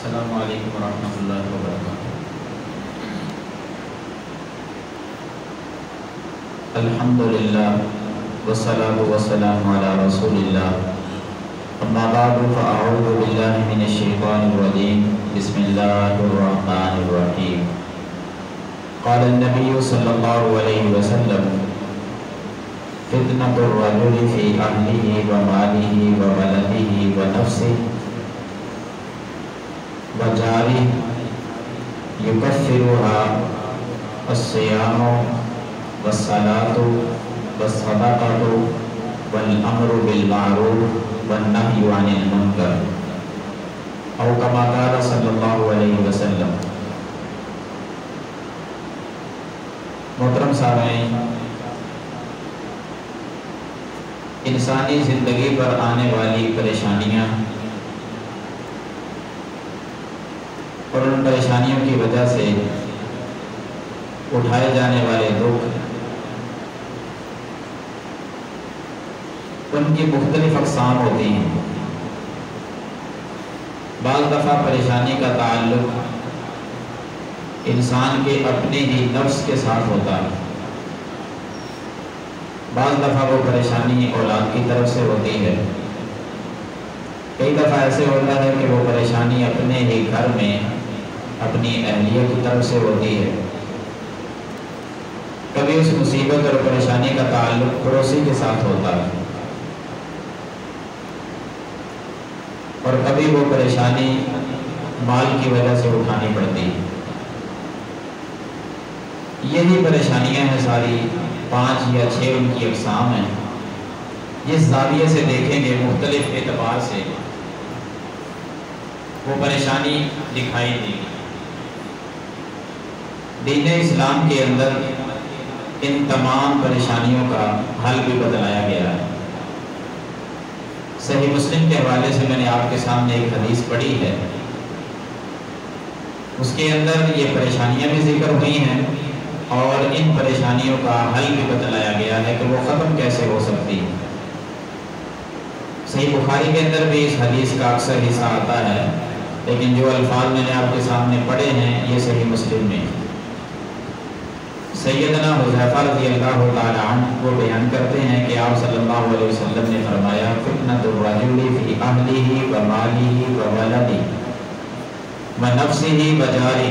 السلام علیکم ورحمۃ اللہ وبرکاتہ۔ الحمدللہ والصلاة والسلام علی رسول اللہ، اما بعد فاعوذ باللہ من الشیطان الرجیم، بسم اللہ الرحمن الرحیم۔ قال النبی صلی اللہ علیہ وسلم: فتنة الرجل فی اہلہ ومالہ وولدہ ونفسہ وجارہ یکفرها الصیام والصلاۃ والصدقۃ والامر بالمعروف والنہی عن المنکر، او کما قال صلی اللہ علیہ وسلم۔ محترم سامعین، انسانی زندگی پر آنے والی پریشانیاں اور ان پریشانیوں کی وجہ سے اٹھائے جانے والے دکھ، ان کی مختلف اقسام ہوتی ہیں۔ بعض دفعہ پریشانی کا تعلق انسان کے اپنے ہی نفس کے ساتھ ہوتا ہے، بعض دفعہ وہ پریشانی اولاد کی طرف سے ہوتی ہے، کئی دفعہ ایسے ہوتا ہے کہ وہ پریشانی اپنے ہی گھر میں اپنی اہلیہ کی طرف سے ہوتی ہے، کبھی اس مصیبت اور پریشانی کا تعلق پڑوسی کے ساتھ ہوتا ہے، اور کبھی وہ پریشانی مال کی وجہ سے اٹھانی پڑتی ہے۔ یہی پریشانیاں ہیں ساری، 5 یا 6 ان کی اقسام ہیں۔ جس زاویے سے دیکھیں گے، مختلف اعتبار سے وہ پریشانی دکھائی دے گی۔ دین اسلام کے اندر ان تمام پریشانیوں کا حل بھی بتلایا گیا ہے۔ صحیح مسلم کے حوالے سے میں نے آپ کے سامنے ایک حدیث پڑھی ہے، اس کے اندر یہ پریشانیاں بھی ذکر ہوئی ہیں اور ان پریشانیوں کا حل بھی بتلایا گیا ہے کہ وہ ختم کیسے ہو سکتی ہے۔ صحیح بخاری کے اندر بھی اس حدیث کا اکثر حصہ آتا ہے، لیکن جو الفاظ میں نے آپ کے سامنے پڑھے ہیں یہ صحیح مسلم میں۔ سیدنا حذیفہ رضی اللہ تعالی عنہ وہ بیان کرتے ہیں کہ آپ صلی اللہ علیہ وسلم نے فرمایا: فتنة الرجل فی اہلہ ومالہ وولدہ ونفسہ وجارہ،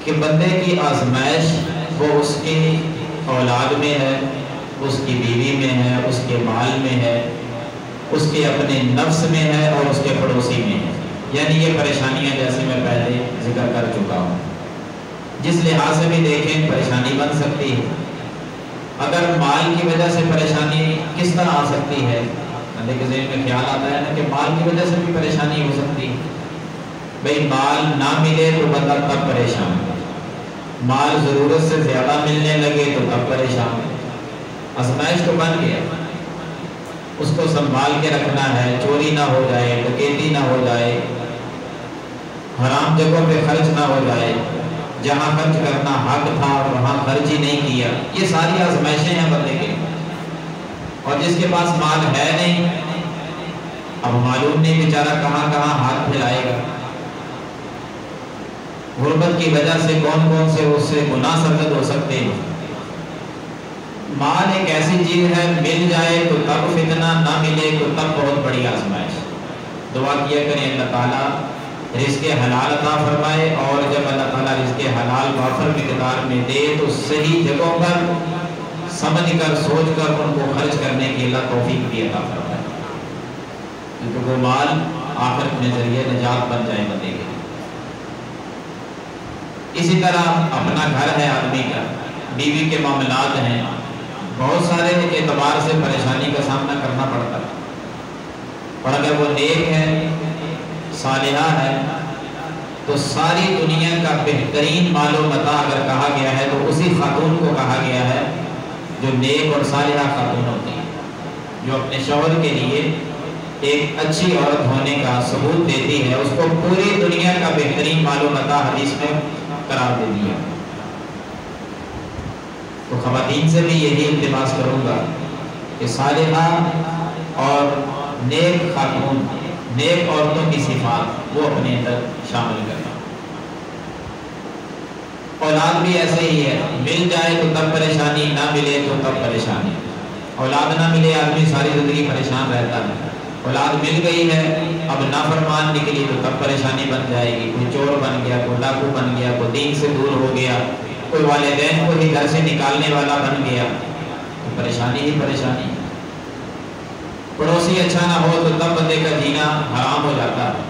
کہ بندے کی آزمائش وہ اس کی اولاد میں ہے، اس کی بیوی میں ہے، اس کے مال میں ہے، اس کے اپنے نفس میں ہے اور اس کے پڑوسی میں ہے۔ یعنی یہ پریشانیاں جیسے میں پہلے ذکر کر چکا ہوں، جس لحاظ سے بھی دیکھیں پریشانی بن سکتی ہے۔ اگر مال کی وجہ سے پریشانی کس طرح آ سکتی ہے، بندے کے ذہن میں خیال آتا ہے نا کہ مال کی وجہ سے بھی پریشانی ہو سکتی ہے۔ بھئی مال نہ ملے تو بندہ تب پریشان، مال ضرورت سے زیادہ ملنے لگے تو تب پریشان۔ آزمائش تو بن گیا، اس کو سنبھال کے رکھنا ہے، چوری نہ ہو جائے، ڈکیتی نہ ہو جائے، حرام جگہوں پہ خرچ نہ ہو جائے، جہاں خرچ کرنا حق تھا اور وہاں خرچ ہی نہیں کیا۔ یہ ساری آزمائشیں ہیں بندے کے، اور جس کے پاس مال ہے نہیں، اب معلوم نہیں بیچارہ کہاں کہاں ہاتھ پھیلائے گا۔ غربت کی وجہ سے کون کون سے اس سے گناہ سرزد ہو سکتے ہیں۔ مال ایک ایسی چیز ہے، مل جائے تو تب فتنہ، نہ ملے تو تب بہت بڑی آزمائش۔ دعا کیا کریں اللہ تعالیٰ رزق حلال عطا فرمائے، اور جب اللہ تعالیٰ رزق حلال وافر مقدار میں دے تو صحیح جگہوں پر سمجھ کر سوچ کر ان کو خرچ کرنے کی اللہ توفیق بھی عطا فرمائے، کیونکہ وہ مال آخرت میں ذریعہ نجات بن جائے بندے کے۔ اسی طرح اپنا گھر ہے آدمی کا، بیوی کے معاملات ہیں، بہت سارے اعتبار سے پریشانی کا سامنا کرنا پڑتا ہے، اور اگر وہ نیک ہے، صالحہ ہے، تو ساری دنیا کا بہترین مال و متاع اگر کہا گیا ہے تو اسی خاتون کو کہا گیا ہے جو نیک اور صالحہ خاتون ہوتی ہے، جو اپنے شوہر کے لیے ایک اچھی عورت ہونے کا ثبوت دیتی ہے، اس کو پوری دنیا کا بہترین مال و متاع حدیث میں قرار دے دیا۔ تو خواتین سے بھی یہی التماس کروں گا کہ صالحہ اور نیک خاتون نیک عورتوں کی صفات وہ اپنے اندر شامل کرنا۔ اولاد بھی ایسے ہی ہے، مل جائے تو تب پریشانی، نہ ملے تو تب پریشانی۔ اولاد نہ ملے آدمی ساری زندگی پریشان رہتا ہے، اولاد مل گئی ہے اب نافرمان نکلی تو تب پریشانی بن جائے گی، کوئی چور بن گیا، کوئی ڈاکو بن گیا، کوئی دین سے دور ہو گیا، کوئی والدین کو ہی گھر سے نکالنے والا بن گیا، تو پریشانی ہی پریشانی۔ پڑوسی اچھا نہ ہو تو تب بندے کا جینا حرام ہو جاتا ہے،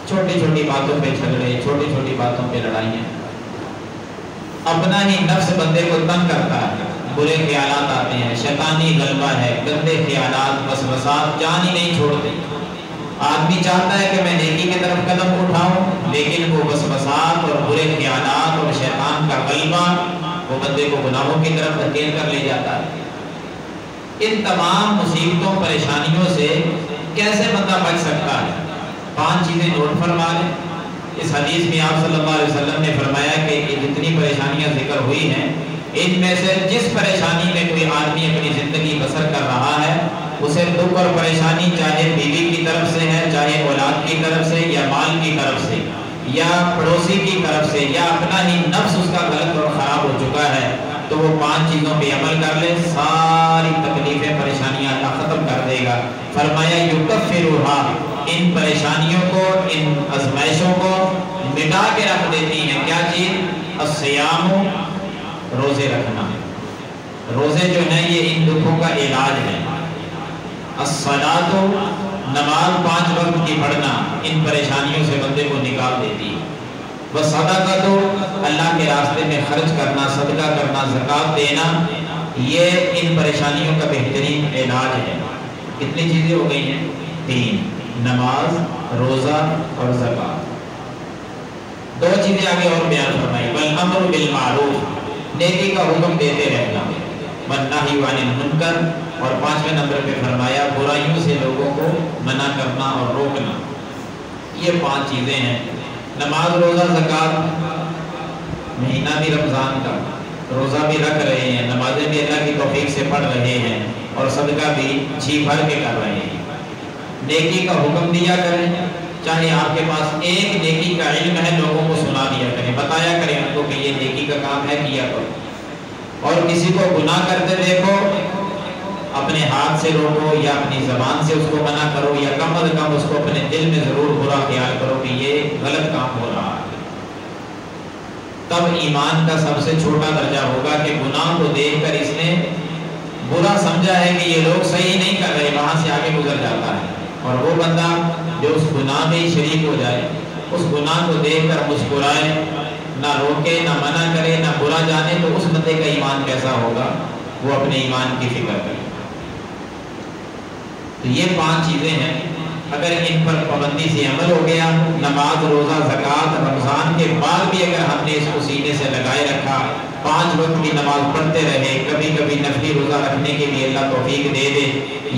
چھوٹی چھوٹی باتوں پہ جھگڑے، چھوٹی چھوٹی باتوں پہ لڑائیاں۔ اپنا ہی نفس بندے کو تنگ کرتا ہے، برے خیالات آتے ہیں، شیطانی غلبہ ہے، گندے خیالات، وسوسات جان ہی نہیں چھوڑتے۔ آدمی چاہتا ہے کہ میں نیکی کی طرف قدم اٹھاؤں، لیکن وہ وسوسات اور برے خیالات اور شیطان کا غلبہ وہ بندے کو گناہوں کی طرف دھکیل کر لے جاتا ہے۔ ان تمام مصیبتوں پریشانیوں سے کیسے بندہ بچ سکتا ہے؟ 5 چیزیں نوٹ فرما لیں۔ اس حدیث میں آپ صلی اللہ علیہ وسلم نے فرمایا کہ یہ جتنی پریشانیاں ذکر ہوئی ہیں، ان میں سے جس پریشانی میں کوئی آدمی اپنی زندگی بسر کر رہا ہے، اسے دکھ اور پریشانی چاہے بیوی کی طرف سے ہے، چاہے اولاد کی طرف سے، یا مال کی طرف سے، یا پڑوسی کی طرف سے، یا اپنا ہی نفس اس کا غلط اور خراب ہو چکا ہے، تو وہ 5 چیزوں پہ عمل کر لے، ساری تکلیفیں پریشانیاں اللہ ختم کر دے گا۔ فرمایا یکفرھا، ان پریشانیوں کو، ان آزمائشوں کو مٹا کے رکھ دیتی ہیں۔ کیا چیز؟ الصیام، روزے رکھنا۔ روزے جو ہیں یہ ان دکھوں کا علاج ہے۔ الصلاۃ، نماز 5 وقت کی پڑھنا ان پریشانیوں سے بندے کو نکال دیتی ہے۔ والصدقۃ، اللہ کے راستے میں خرچ کرنا، صدقہ کرنا، زکوٰۃ دینا، یہ ان پریشانیوں کا بہترین علاج ہے۔ کتنی چیزیں ہو گئی ہیں؟ 3، نماز، روزہ اور زکوٰۃ۔ 2 چیزیں آگے اور بیان فرمائی، والامر بالمعروف، نیکی کا حکم دیتے رہنا، والنہی عن المنکر، اور 5ویں نمبر پہ فرمایا برائیوں سے لوگوں کو منع کرنا اور روکنا۔ یہ 5 چیزیں ہیں۔ نماز، روزہ، زکوٰۃ، مہینہ بھی رمضان کا، روزہ بھی رکھ رہے ہیں، نمازیں بھی اللہ کی توفیق سے پڑھ رہے ہیں، اور صدقہ بھی جی بھر کے کر رہے ہیں۔ نیکی کا حکم دیا کریں، چاہے آپ کے پاس ایک نیکی کا علم ہے، لوگوں کو سنا دیا کریں، بتایا کریں ان کو کہ یہ نیکی کا کام ہے، کیا کرو۔ اور کسی کو گناہ کرتے دیکھو، اپنے ہاتھ سے روکو یا اپنی زبان سے اس کو منع کرو، یا کم از کم اس کو اپنے دل میں ضرور برا خیال کرو کہ یہ غلط کام ہو رہا ہے۔ تب ایمان کا سب سے چھوٹا درجہ ہوگا کہ گناہ کو دیکھ کر اس نے برا سمجھا ہے کہ یہ لوگ صحیح نہیں کر رہے، وہاں سے آگے گزر جاتا ہے۔ اور وہ بندہ جو اس گناہ میں شریک ہو جائے، اس گناہ کو دیکھ کر مسکرائے، نہ روکے، نہ منع کرے، نہ برا جانے، تو اس بندے کا ایمان کیسا ہوگا؟ وہ اپنے ایمان کی فکر کرے۔ تو یہ 5 چیزیں ہیں، اگر ان پر پابندی سے عمل ہو گیا، نماز، روزہ، زکوٰۃ، رمضان کے بعد بھی اگر ہم نے اس کو سینے سے لگائے رکھا، 5 وقت کی نماز پڑھتے رہے، کبھی کبھی نفلی روزہ رکھنے کے لیے اللہ توفیق دے دے،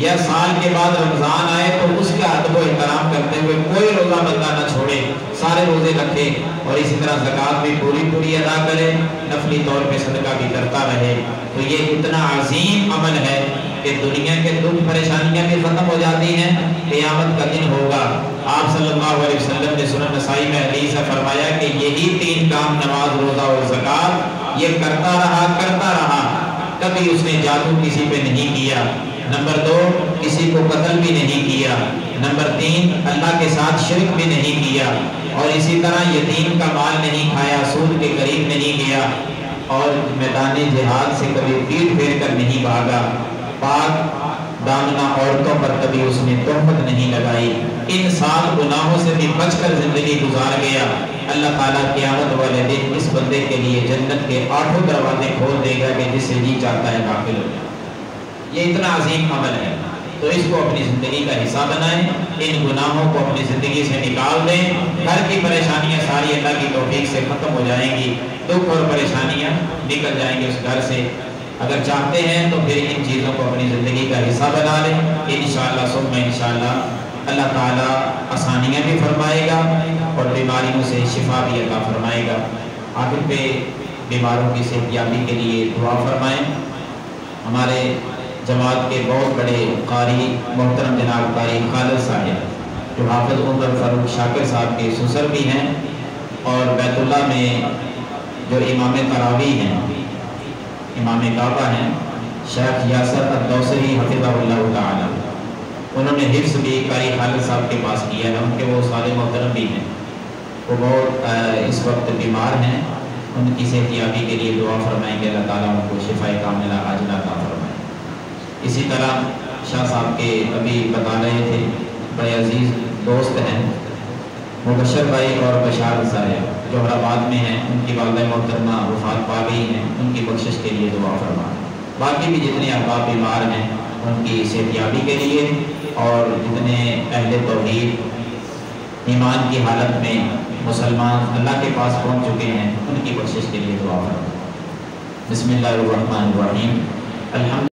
یا سال کے بعد رمضان آئے تو اس کا ادب و احترام کرتے ہوئے کوئی روزہ بندہ نہ چھوڑے، سارے روزے رکھے، اور اسی طرح زکوٰۃ بھی پوری ادا کرے، نفلی طور پہ صدقہ بھی کرتا رہے، تو یہ اتنا عظیم عمل ہے کہ دنیا کے دکھ پریشانیاں بھی ختم ہو جاتی ہیں۔ قیامت کا دن ہوگا، آپ صلی اللہ علیہ وسلم نے سنن نسائی میں حدیث ہے فرمایا کہ یہی 3 کام، نماز، روزہ اور زکوٰۃ، یہ کرتا رہا، کبھی اس نے جادو کسی پہ نہیں کیا، نمبر 2 کسی کو قتل بھی نہیں کیا، نمبر 3 اللہ کے ساتھ شرک بھی نہیں کیا، اور اسی طرح یتیم کا مال نہیں کھایا، سود کے قریب نہیں گیا، اور میدان جہاد سے کبھی پیٹھ پھیر کر نہیں بھاگا، پاک دامنہ عورتوں پر کبھی اس نے تہمت نہیں لگائی، ان 7 گناہوں سے بھی بچ کر زندگی گزار گیا، اللہ تعالیٰ قیامت والے دن اس بندے کے لیے جنت کے 8 دروازے کھول دے گا کہ جس سے جی چاہتا ہے داخل ہو جائے۔ یہ اتنا عظیم عمل ہے، تو اس کو اپنی زندگی کا حصہ بنائیں، ان گناہوں کو اپنی زندگی سے نکال دیں، گھر کی پریشانیاں ساری اللہ کی توفیق سے ختم ہو جائیں گی، دکھ اور پریشانیاں نکل جائیں گی اس گھر سے۔ اگر چاہتے ہیں تو پھر ان چیزوں کو اپنی زندگی کا حصہ بنا لیں، انشاءاللہ ثم انشاءاللہ اللہ تعالیٰ آسانیاں بھی فرمائے گا اور بیماریوں سے شفا بھی عطا فرمائے گا۔ آخر پہ بیماروں کی صحت یابی کے لیے دعا فرمائیں۔ ہمارے جماعت کے بہت بڑے قاری محترم جناب قاری خالد صاحب، جو حافظ عمر فاروق شاکر صاحب کے سسر بھی ہیں، اور بیت اللہ میں جو امام تراوی ہیں، امام کعبہ ہیں، شیخ یاسر الدوسری حفظہ اللہ تعالی، انہوں نے حفظ بھی قاری خالد صاحب کے پاس کیا ہے، ان کے وہ استاد محترم بھی ہیں، وہ بہت اس وقت بیمار ہیں، ان کی صحت یابی کے لیے دعا فرمائیں گے، اللہ تعالیٰ ان کو شفاء کاملہ عاجلہ عطا فرمائیں۔ اسی طرح شاہ صاحب کے ابھی بتا رہے تھے، بڑے عزیز دوست ہیں مبشر بھائی اور بشار صاحب جو حیدرآباد میں ہیں، ان کی والدہ محترمہ وفات پا گئی ہیں، ان کی بخشش کے لیے دعا فرمائیں۔ باقی بھی جتنے احباب بیمار ہیں ان کی صحت یابی کے لیے، اور جتنے اہل توحید ایمان کی حالت میں مسلمان اللہ کے پاس پہنچ چکے ہیں، ان کی بخشش کے لیے دعا فرمائیں۔ بسم اللہ الرحمن الرحیم۔ الحمد